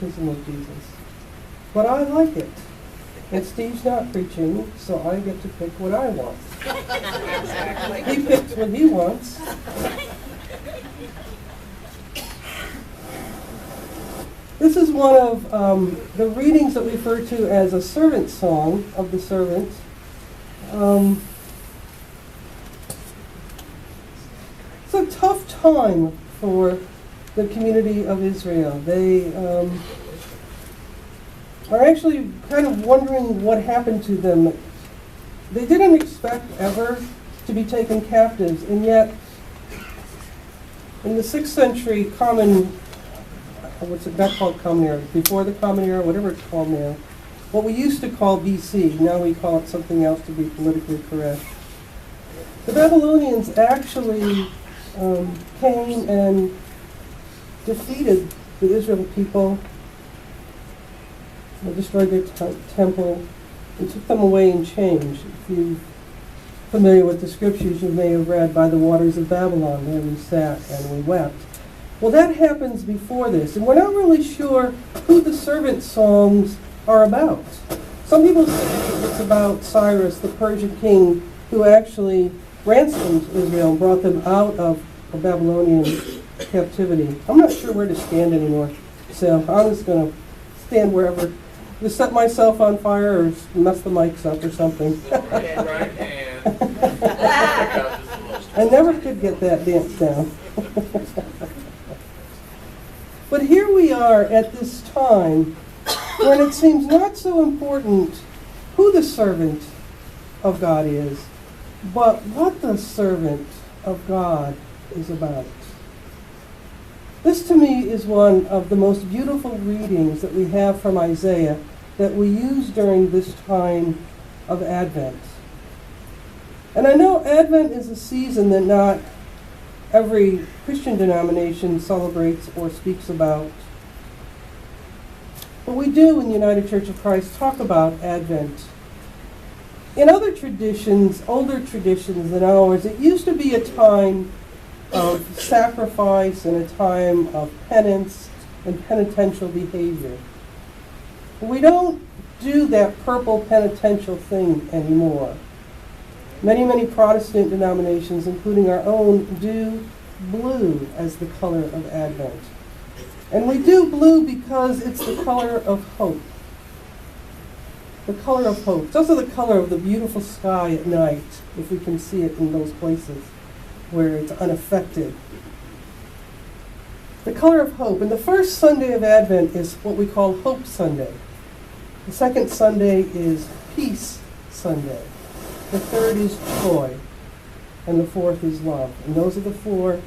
baptism of Jesus. But I like it. And Steve's not preaching, so I get to pick what I want. He picks what he wants. This is one of the readings that we refer to as a servant song of the servant. It's a tough time for the community of Israel. They are actually kind of wondering what happened to them. They didn't expect ever to be taken captives, and yet in the 6th century what's it not called Common Era, before the Common Era, whatever it's called now, what we used to call BC, now we call it something else to be politically correct. The Babylonians actually came and defeated the Israel people. They destroyed their temple and took them away in chains. If you're familiar with the scriptures, you may have read, by the waters of Babylon, where we sat and we wept. Well, that happens before this, and we're not really sure who the servant songs are about. Some people say it's about Cyrus, the Persian king, who actually ransomed Israel and brought them out of a Babylonian captivity. I'm not sure where to stand anymore, so I'm just going to stand wherever. Just set myself on fire or mess the mics up or something. Right hand. I never could get that dance down. But here we are at this time when it seems not so important who the servant of God is, but what the servant of God is about. This to me is one of the most beautiful readings that we have from Isaiah that we use during this time of Advent. And I know Advent is a season that not every Christian denomination celebrates or speaks about. But we do in the United Church of Christ talk about Advent. In other traditions, older traditions than ours, it used to be a time of sacrifice and a time of penance and penitential behavior. We don't do that purple penitential thing anymore. Many Protestant denominations, including our own, do blue as the color of Advent. And we do blue because it's the color of hope. The color of hope. It's also the color of the beautiful sky at night, if we can see it in those places where it's unaffected. The color of hope. And the first Sunday of Advent is what we call Hope Sunday. The second Sunday is Peace Sunday. The third is joy. And the fourth is love. And those are the 4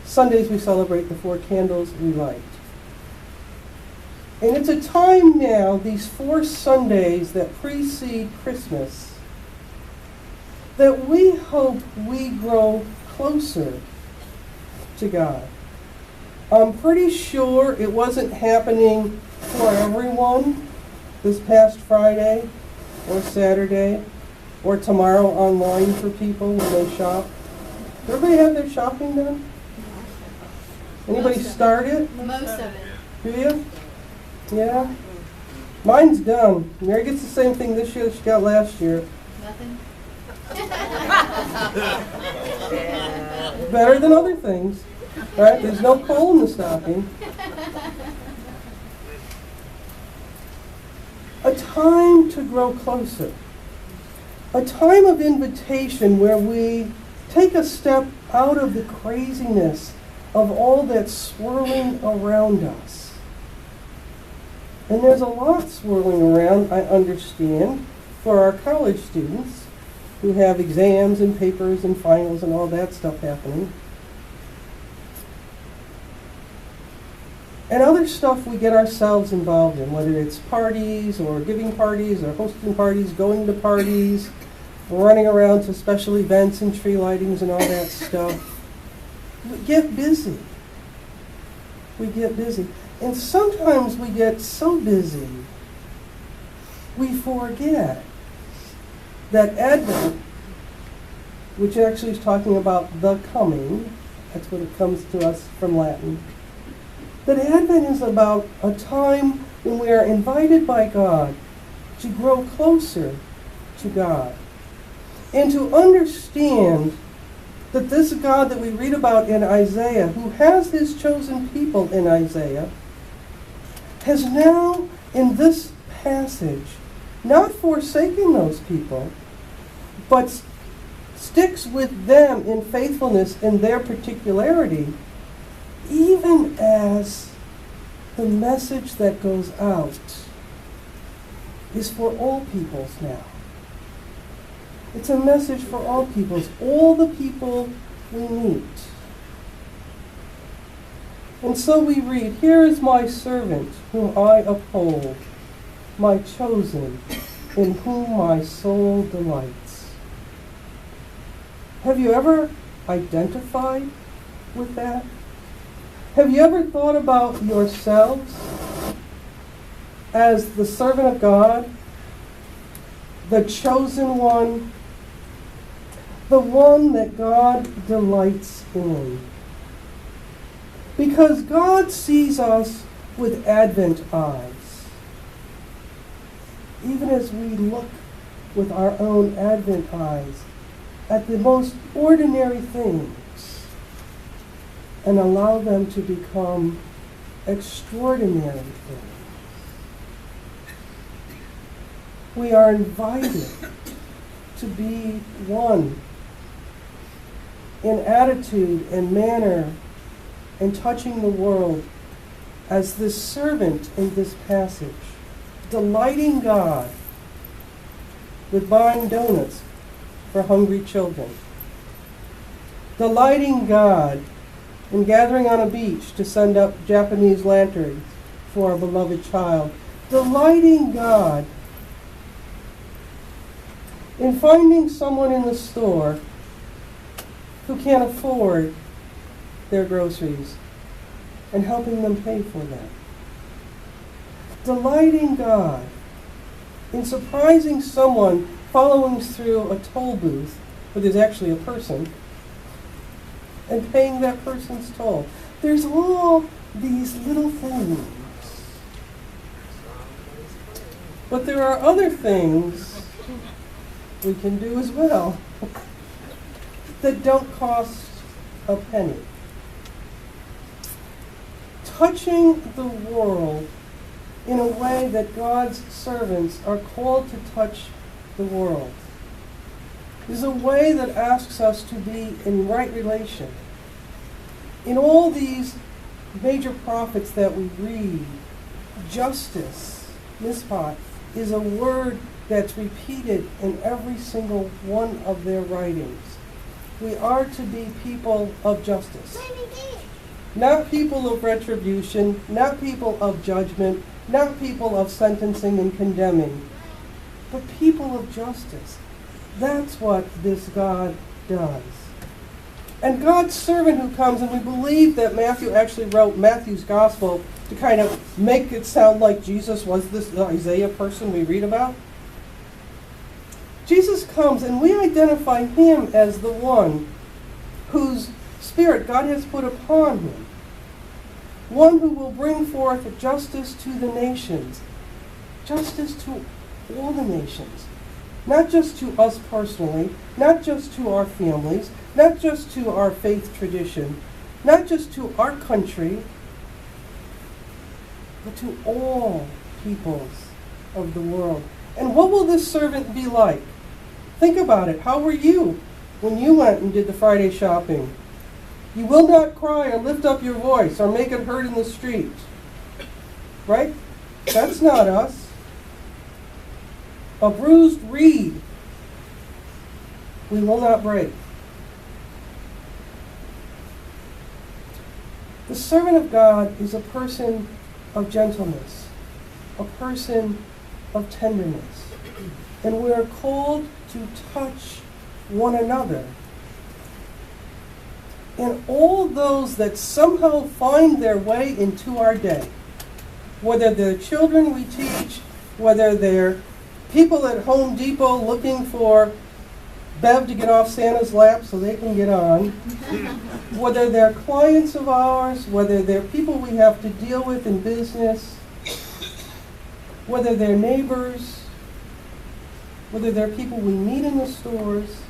Sundays we celebrate, the 4 candles we light. And it's a time now, these 4 Sundays that precede Christmas, that we hope we grow closer to God. I'm pretty sure it wasn't happening for everyone this past Friday or Saturday or tomorrow online for people when they shop. Does everybody have their shopping done? Anybody start it? Most of it. Do you? Yeah? Mine's done. Mary gets the same thing this year that she got last year. Nothing? Better than other things. Right? There's no coal in the stocking. A time to grow closer. A time of invitation where we take a step out of the craziness of all that's swirling around us. And there's a lot swirling around, I understand, for our college students who have exams and papers and finals and all that stuff happening. And other stuff we get ourselves involved in, whether it's parties or giving parties or hosting parties, going to parties, running around to special events and tree lightings and all that stuff. We get busy. We get busy. And sometimes we get so busy, we forget that Advent, which actually is talking about the coming, that's what it comes to us from Latin, That Advent is about a time when we are invited by God to grow closer to God and to understand that this God that we read about in Isaiah, who has his chosen people in Isaiah, has now in this passage not forsaken those people, but sticks with them in faithfulness in their particularity, even as the message that goes out is for all peoples now. It's a message for all peoples, all the people we meet. And so we read, "Here is my servant whom I uphold, my chosen, in whom my soul delights." Have you ever identified with that? Have you ever thought about yourselves as the servant of God, the chosen one, the one that God delights in? Because God sees us with Advent eyes. Even as we look with our own Advent eyes at the most ordinary things and allow them to become extraordinary things. We are invited to be one in attitude and manner and touching the world as this servant in this passage, delighting God with buying donuts for hungry children, delighting God in gathering on a beach to send up Japanese lanterns for a beloved child, delighting God in finding someone in the store who can't afford their groceries and helping them pay for them. Delighting God in surprising someone following through a toll booth where there's actually a person and paying that person's toll. There's all these little things. But there are other things we can do as well that don't cost a penny. Touching the world in a way that God's servants are called to touch the world is a way that asks us to be in right relation. In all these major prophets that we read, justice, mishpat, is a word that's repeated in every single one of their writings. We are to be people of justice. Not people of retribution, not people of judgment, not people of sentencing and condemning, but people of justice. That's what this God does. And God's servant who comes, and we believe that Matthew actually wrote Matthew's gospel to kind of make it sound like Jesus was this Isaiah person we read about. Jesus comes and we identify him as the one whose spirit God has put upon him. One who will bring forth justice to the nations. Justice to all the nations. Not just to us personally, not just to our families, not just to our faith tradition, not just to our country, but to all peoples of the world. And what will this servant be like? Think about it. How were you when you went and did the Friday shopping? You will not cry or lift up your voice or make it heard in the street. Right? That's not us. A bruised reed we will not break. The servant of God is a person of gentleness, a person of tenderness. And we are called to touch one another. And all those that somehow find their way into our day, whether they're children we teach, whether they're people at Home Depot looking for Bev to get off Santa's lap so they can get on. Whether they're clients of ours, whether they're people we have to deal with in business, whether they're neighbors, whether they're people we meet in the stores.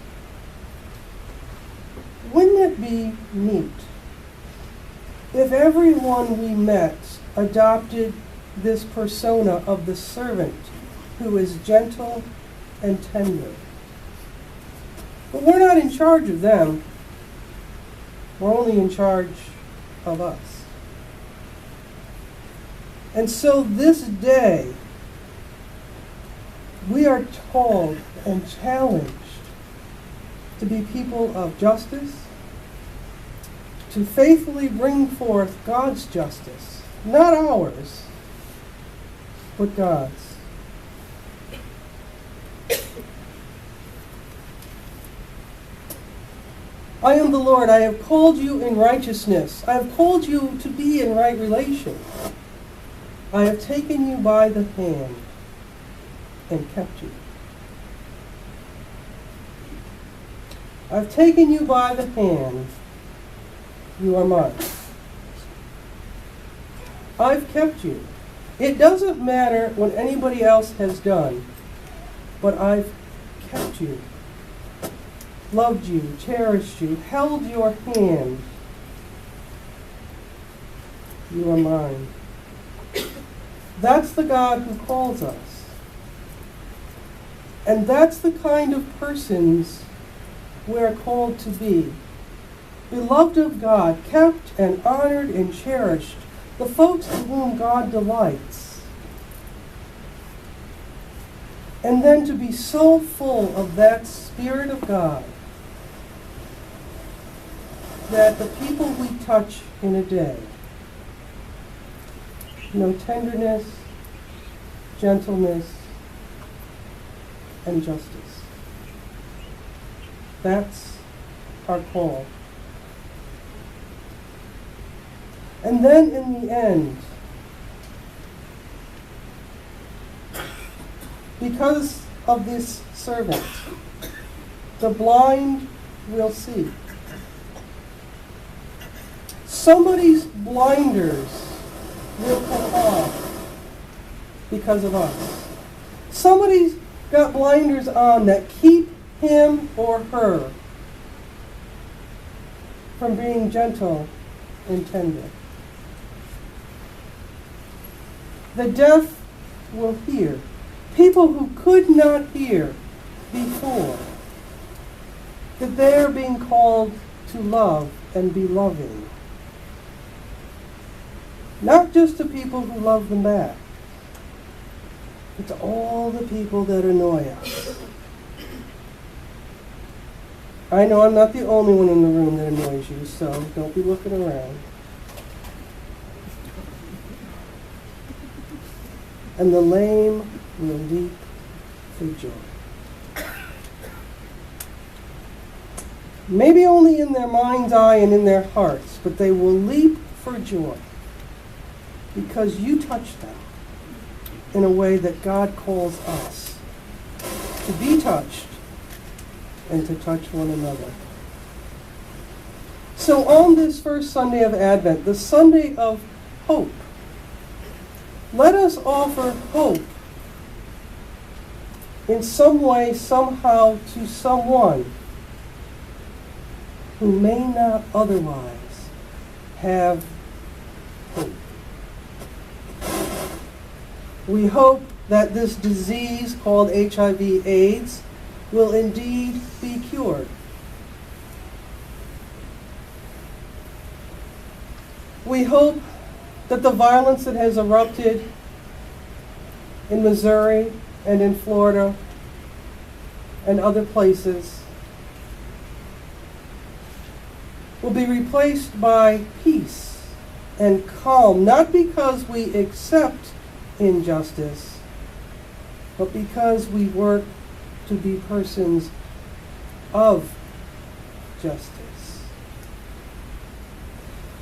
Wouldn't it be neat if everyone we met adopted this persona of the servant who is gentle and tender? But we're not in charge of them. We're only in charge of us. And so this day, we are told and challenged to be people of justice, to faithfully bring forth God's justice, not ours, but God's. I am the Lord, I have called you in righteousness. I have called you to be in right relation. I have taken you by the hand and kept you. I've taken you by the hand. You are mine. I've kept you. It doesn't matter what anybody else has done, but I've kept you, loved you, cherished you, held your hand. You are mine. That's the God who calls us. And that's the kind of persons we're called to be. Beloved of God, kept and honored and cherished, the folks in whom God delights. And then to be so full of that Spirit of God that the people we touch in a day know tenderness, gentleness, and justice. That's our call. And then in the end, because of this servant, the blind will see. Somebody's blinders will come off because of us. Somebody's got blinders on that keep him or her from being gentle and tender. The deaf will hear. People who could not hear before, that they are being called to love and be loving. Not just to people who love them back, but to all the people that annoy us. I know I'm not the only one in the room that annoys you, so don't be looking around. And the lame will leap for joy. Maybe only in their mind's eye and in their hearts, but they will leap for joy because you touched them in a way that God calls us to be touched and to touch one another. So on this first Sunday of Advent, the Sunday of hope, let us offer hope in some way, somehow, to someone who may not otherwise have hope. We hope that this disease called HIV/AIDS will indeed be cured. We hope that the violence that has erupted in Missouri and in Florida and other places will be replaced by peace and calm, not because we accept injustice, but because we work to be persons of justice.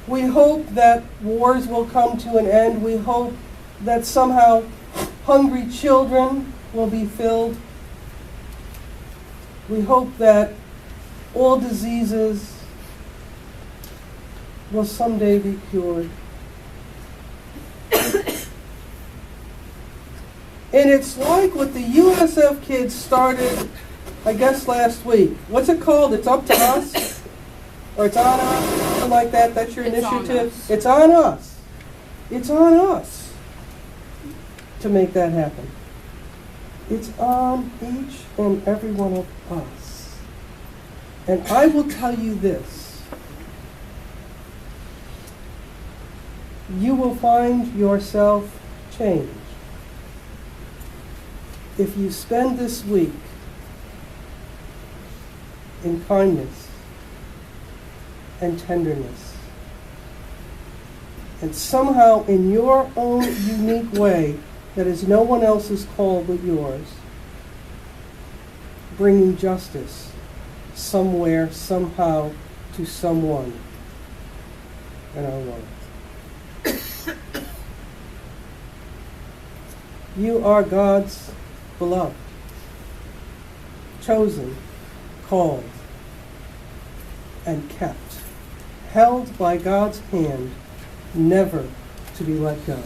We hope that wars will come to an end. We hope that somehow hungry children will be filled. We hope that all diseases will someday be cured. And it's like what the USF kids started, I guess, last week. What's it called? It's up to us? Or it's on us? Something like that? That's your initiative? It's on us. It's on us to make that happen. It's on each and every one of us. And I will tell you this. You will find yourself changed if you spend this week in kindness and tenderness, and somehow in your own unique way that is no one else's call but yours, bringing justice somewhere, somehow, to someone in our world. You are God's beloved, chosen, called, and kept, held by God's hand, never to be let go.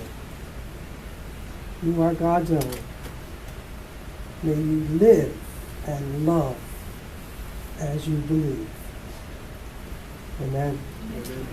You are God's own. May you live and love as you believe. Amen. Amen.